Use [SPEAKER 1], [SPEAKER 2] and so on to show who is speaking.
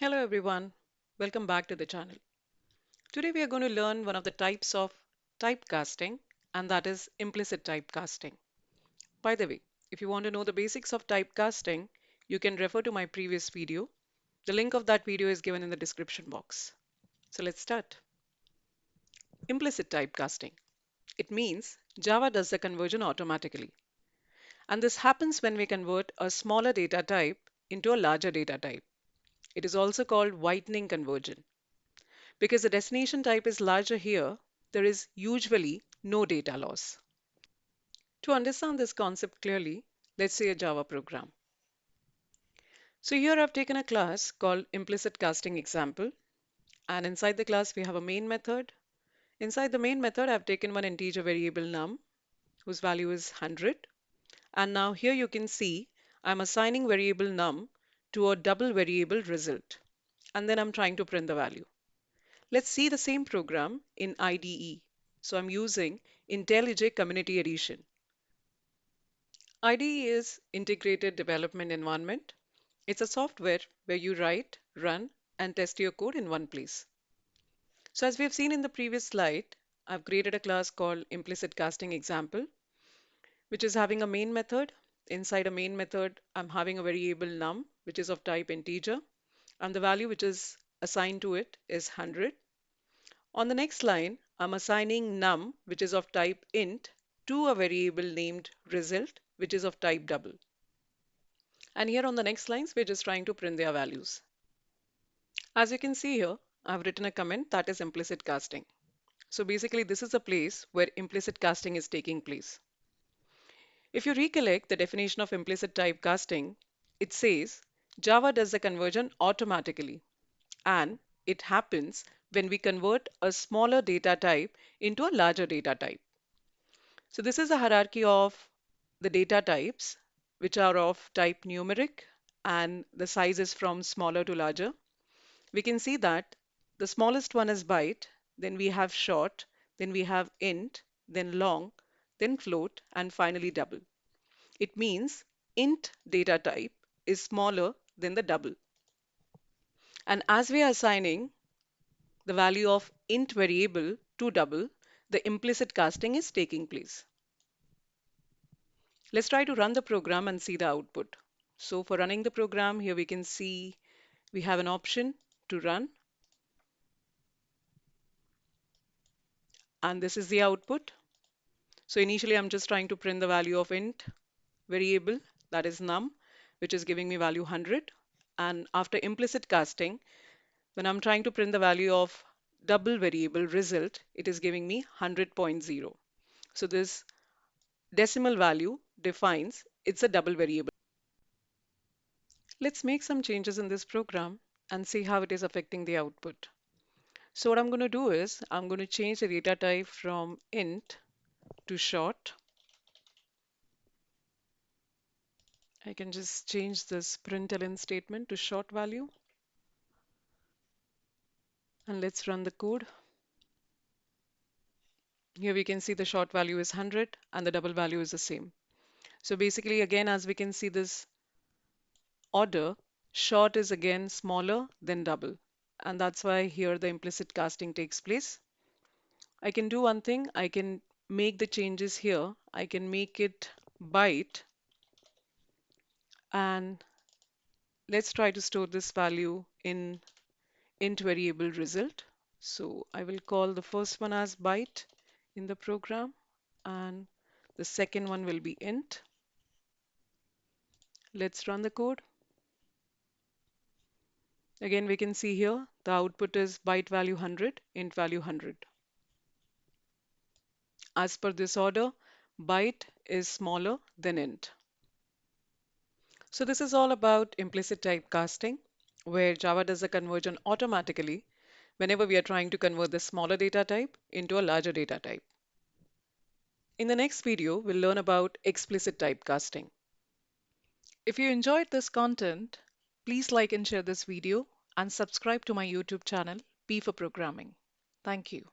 [SPEAKER 1] Hello everyone, welcome back to the channel. Today we are going to learn one of the types of typecasting, and that is implicit typecasting. By the way, if you want to know the basics of typecasting, you can refer to my previous video. The link of that video is given in the description box. So let's start. Implicit typecasting. It means Java does the conversion automatically. And this happens when we convert a smaller data type into a larger data type. It is also called whitening conversion. Because the destination type is larger here, there is usually no data loss. To understand this concept clearly, let's say a Java program. So here I've taken a class called implicit casting example, and inside the class we have a main method. Inside the main method, I've taken one integer variable num, whose value is 100. And now here you can see I'm assigning variable num to a double variable result. And then I'm trying to print the value. Let's see the same program in IDE. So I'm using IntelliJ Community Edition. IDE is Integrated Development Environment. It's a software where you write, run, and test your code in one place. So as we have seen in the previous slide, I've created a class called Implicit Casting Example, which is having a main method. Inside a main method, I'm having a variable num, which is of type integer, and the value which is assigned to it is 100. On the next line, I'm assigning num, which is of type int, to a variable named result, which is of type double. And here on the next lines, we're just trying to print their values. As you can see here, I've written a comment that is implicit casting. So basically, this is a place where implicit casting is taking place. If you recollect the definition of implicit type casting, it says Java does the conversion automatically, and it happens when we convert a smaller data type into a larger data type. So this is a hierarchy of the data types, which are of type numeric, and the size is from smaller to larger. We can see that the smallest one is byte, then we have short, then we have int, then long, then float, and finally double. It means int data type is smaller than the double. And as we are assigning the value of int variable to double, the implicit casting is taking place. Let's try to run the program and see the output. So for running the program, here we can see we have an option to run, and this is the output. So initially, I'm just trying to print the value of int variable, that is num, which is giving me value 100. And after implicit casting, when I'm trying to print the value of double variable result, it is giving me 100.0. So this decimal value defines it's a double variable. Let's make some changes in this program and see how it is affecting the output. So what I'm going to do is I'm going to change the data type from int to short. I can just change this println statement to short value. And let's run the code. Here we can see the short value is 100 and the double value is the same. So basically, again, as we can see this order, short is again smaller than double. And that's why here the implicit casting takes place. I can do one thing. I can make the changes here. I can make it byte, and let's try to store this value in int variable result. So I will call the first one as byte in the program, and the second one will be int. Let's run the code. Again, we can see here the output is byte value 100, int value 100. As per this order, byte is smaller than int. So this is all about implicit typecasting, where Java does the conversion automatically whenever we are trying to convert the smaller data type into a larger data type. In the next video, we'll learn about explicit typecasting. If you enjoyed this content, please like and share this video and subscribe to my YouTube channel, P for Programming. Thank you.